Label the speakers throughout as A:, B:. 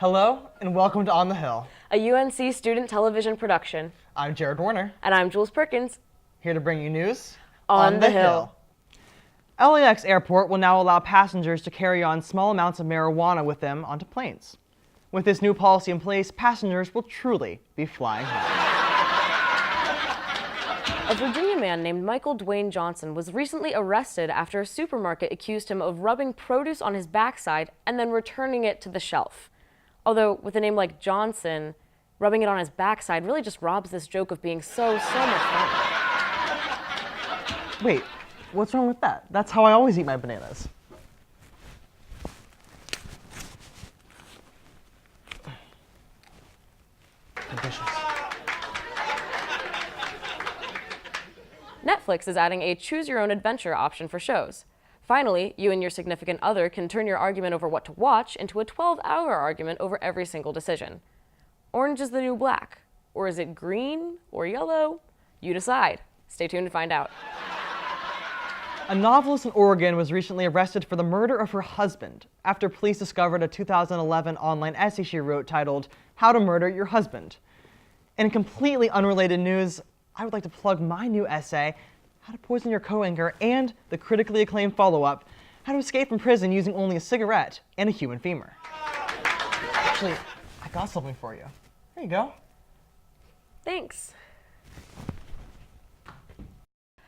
A: Hello, and welcome to On the Hill,
B: a UNC student television production.
A: I'm Jared Warner,
B: And I'm Jules Perkins.
A: here to bring you news
B: On the Hill.
A: LAX Airport will now allow passengers to carry on small amounts of marijuana with them onto planes. With this new policy in place, passengers will truly be flying high.
B: A Virginia man named Michael Dwayne Johnson was recently arrested after a supermarket accused him of rubbing produce on his backside and then returning it to the shelf. Although, with a name like Johnson, rubbing it on his backside really just robs this joke of being so much fun.
A: Wait, what's wrong with that? That's how I always eat my bananas. Delicious.
B: Netflix is adding a choose-your-own-adventure option for shows. Finally, you and your significant other can turn your argument over what to watch into a 12-hour argument over every single decision. Orange is the new black. Or is it green or yellow? You decide. Stay tuned to find out.
A: A novelist in Oregon was recently arrested for the murder of her husband after police discovered a 2011 online essay she wrote titled, "How to Murder Your Husband." In completely unrelated news, I would like to plug my new essay, How to Poison Your Co-Anchor, and the critically acclaimed follow-up, How to Escape from Prison Using Only a Cigarette and a Human Femur. Actually, I got something for you. There you go.
B: Thanks.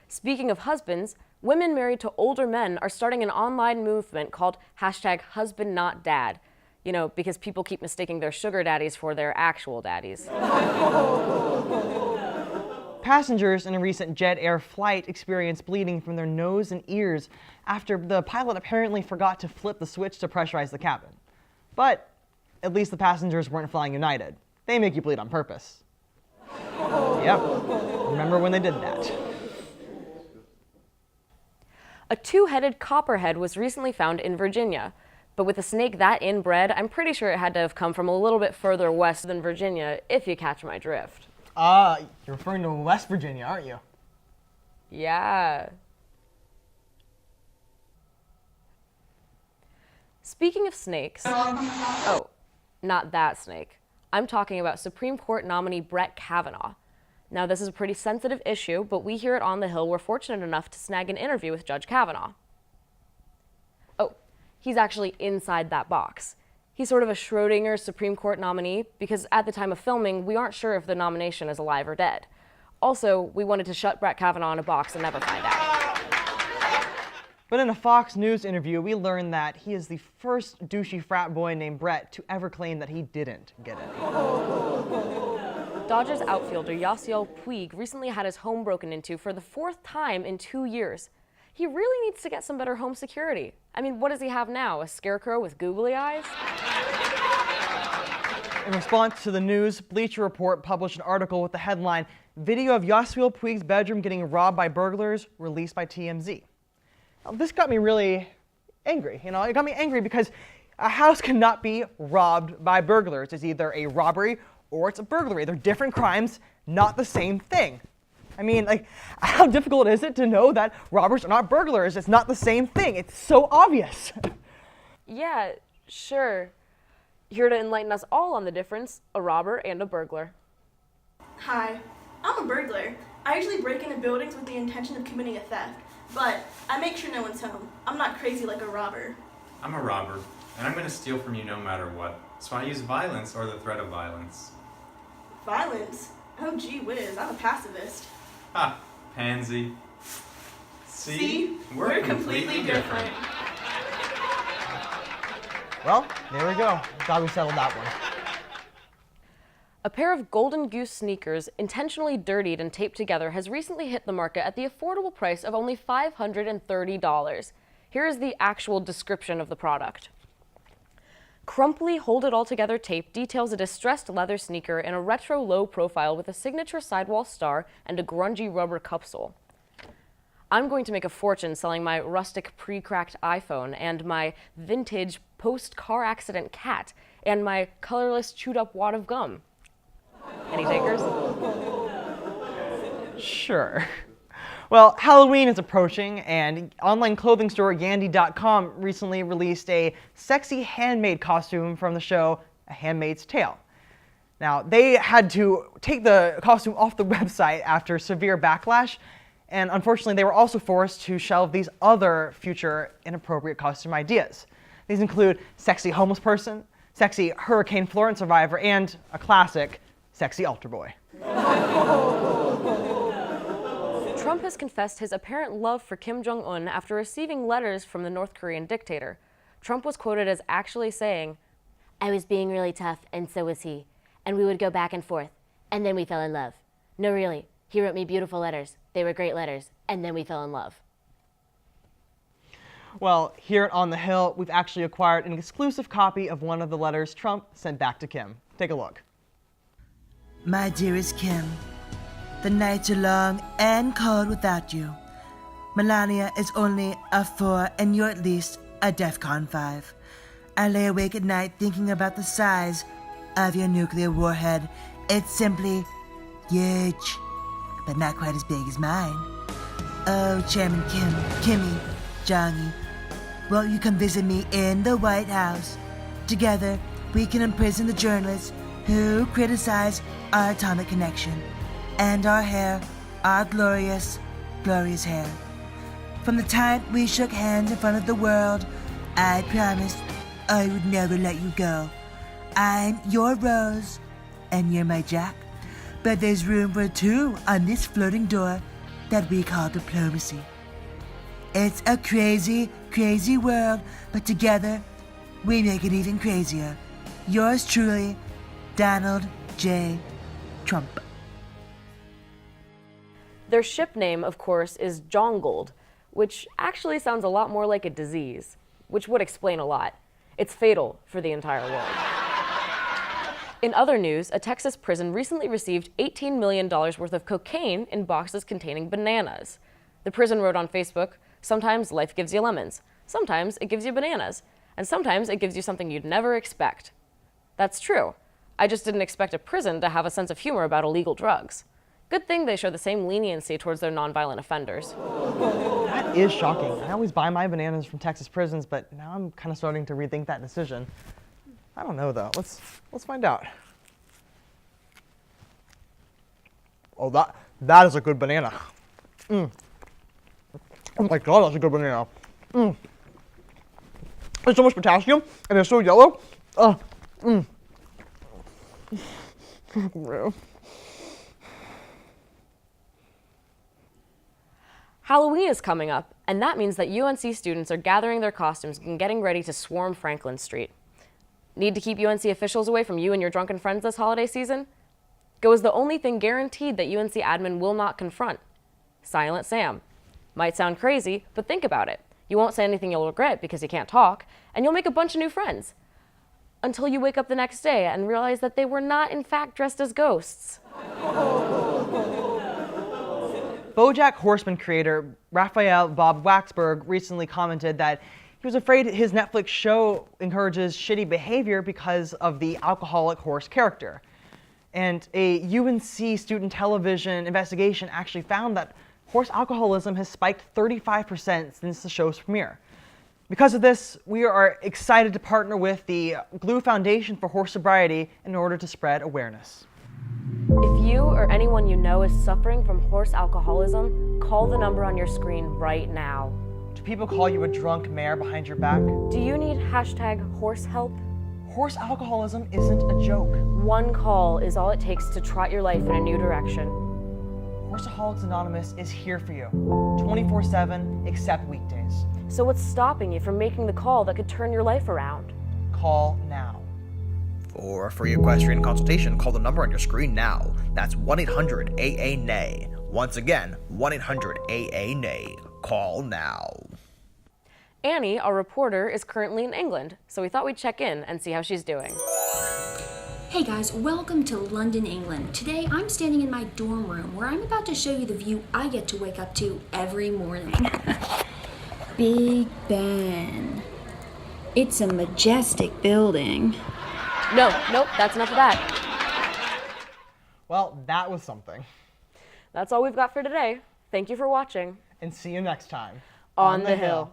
B: Speaking of husbands, women married to older men are starting an online movement called #HusbandNotDad. You know, because people keep mistaking their sugar daddies for their actual daddies.
A: Passengers in a recent Jet Air flight experienced bleeding from their nose and ears after the pilot apparently forgot to flip the switch to pressurize the cabin. But at least the passengers weren't flying United. They make you bleed on purpose. Yep, remember when they did that.
B: A two-headed copperhead was recently found in Virginia. But with a snake that inbred, I'm pretty sure it had to have come from a little bit further west than Virginia, if you catch my drift.
A: You're referring to West Virginia, aren't you?
B: Yeah. Speaking of snakes, oh, not that snake. I'm talking about Supreme Court nominee Brett Kavanaugh. Now, this is a pretty sensitive issue, but we here at On the Hill were fortunate enough to snag an interview with Judge Kavanaugh. Oh, he's actually inside that box. He's sort of a Schrödinger Supreme Court nominee because at the time of filming, we aren't sure if the nomination is alive or dead. Also, we wanted to shut Brett Kavanaugh in a box and never find out.
A: But in a Fox News interview, we learned that he is the first douchey frat boy named Brett to ever claim that he didn't get it.
B: Dodgers outfielder Yasiel Puig recently had his home broken into for the 4th time in 2 years. He really needs to get some better home security. I mean, what does he have now? A scarecrow with googly eyes?
A: In response to the news, Bleacher Report published an article with the headline, "Video of Yasiel Puig's bedroom getting robbed by burglars released by TMZ." Now, this got me really angry. It got me angry because a house cannot be robbed by burglars. It's either a robbery or it's a burglary. They're different crimes, not the same thing. I mean, how difficult is it to know that robbers are not burglars? It's not the same thing. It's so obvious.
B: Yeah, sure. Here to enlighten us all on the difference, a robber and a burglar.
C: Hi, I'm a burglar. I usually break into buildings with the intention of committing a theft, but I make sure no one's home. I'm not crazy like a robber.
D: I'm a robber, and I'm going to steal from you no matter what. So I use violence or the threat of violence.
C: Violence? Oh gee whiz, I'm a pacifist.
D: Ha, pansy.
C: See? We're completely different.
A: Well, there we go. Glad we settled that one.
B: A pair of Golden Goose sneakers, intentionally dirtied and taped together, has recently hit the market at the affordable price of only $530. Here is the actual description of the product. Crumply Hold It All Together tape details a distressed leather sneaker in a retro low profile with a signature sidewall star and a grungy rubber cupsole. I'm going to make a fortune selling my rustic pre-cracked iPhone and my vintage post-car accident cat and my colorless chewed-up wad of gum. Any takers?
A: Sure. Well, Halloween is approaching, and online clothing store Yandy.com recently released a sexy handmade costume from the show A Handmaid's Tale. Now, they had to take the costume off the website after severe backlash, and unfortunately, they were also forced to shelve these other future inappropriate costume ideas. These include sexy homeless person, sexy Hurricane Florence survivor, and a classic, sexy altar boy.
B: Trump has confessed his apparent love for Kim Jong-un after receiving letters from the North Korean dictator. Trump was quoted as actually saying, "I was being really tough, and so was he. And we would go back and forth, and then we fell in love. No, really, he wrote me beautiful letters. They were great letters, and then we fell in love."
A: Well, here at On the Hill, we've actually acquired an exclusive copy of one of the letters Trump sent back to Kim. Take a look.
E: My dearest Kim, the nights are long and cold without you. Melania is only a 4 and you're at least a DEFCON 5. I lay awake at night thinking about the size of your nuclear warhead. It's simply huge, but not quite as big as mine. Oh, Chairman Kim, Kimmy, Jong-un, won't you come visit me in the White House? Together, we can imprison the journalists who criticize our atomic connection and our hair, our glorious, glorious hair. From the time we shook hands in front of the world, I promised I would never let you go. I'm your Rose, and you're my Jack. But there's room for 2 on this floating door that we call diplomacy. It's a crazy, crazy world, but together, we make it even crazier. Yours truly, Donald J. Trump.
B: Their ship name, of course, is Jongold, which actually sounds a lot more like a disease, which would explain a lot. It's fatal for the entire world. In other news, a Texas prison recently received $18 million worth of cocaine in boxes containing bananas. The prison wrote on Facebook, "Sometimes life gives you lemons, sometimes it gives you bananas, and sometimes it gives you something you'd never expect." That's true. I just didn't expect a prison to have a sense of humor about illegal drugs. Good thing they show the same leniency towards their nonviolent offenders.
A: That is shocking. I always buy my bananas from Texas prisons, but now I'm kind of starting to rethink that decision. I don't know though. Let's find out. Oh, that is a good banana. Oh my God, that's a good banana. There's so much potassium, and it's so yellow.
B: Halloween is coming up, and that means that UNC students are gathering their costumes and getting ready to swarm Franklin Street. Need to keep UNC officials away from you and your drunken friends this holiday season? Go is the only thing guaranteed that UNC admin will not confront. Silent Sam. Might sound crazy, but think about it. You won't say anything you'll regret because you can't talk, and you'll make a bunch of new friends. Until you wake up the next day and realize that they were not in fact dressed as ghosts.
A: BoJack Horseman creator Raphael Bob Waxberg recently commented that he was afraid his Netflix show encourages shitty behavior because of the alcoholic horse character. And a UNC student television investigation actually found that horse alcoholism has spiked 35% since the show's premiere. Because of this, we are excited to partner with the Glue Foundation for Horse Sobriety in order to spread awareness.
B: If you or anyone you know is suffering from horse alcoholism, call the number on your screen right now.
A: Do people call you a drunk mare behind your back?
B: Do you need #horsehelp?
A: Horse alcoholism isn't a joke.
B: One call is all it takes to trot your life in a new direction.
A: Horseaholics Anonymous is here for you, 24/7, except weekdays.
B: So what's stopping you from making the call that could turn your life around?
A: Call now.
F: For a free equestrian consultation, call the number on your screen now. That's 1-800-AA-NAY. Once again, 1-800-AA-NAY. Call now.
B: Annie, our reporter, is currently in England, so we thought we'd check in and see how she's doing.
G: Hey guys, welcome to London, England. Today I'm standing in my dorm room where I'm about to show you the view I get to wake up to every morning. Big Ben. It's a majestic building.
B: Nope, that's enough of that.
A: Well, that was something.
B: That's all we've got for today. Thank you for watching.
A: And see you next time.
B: On the Hill.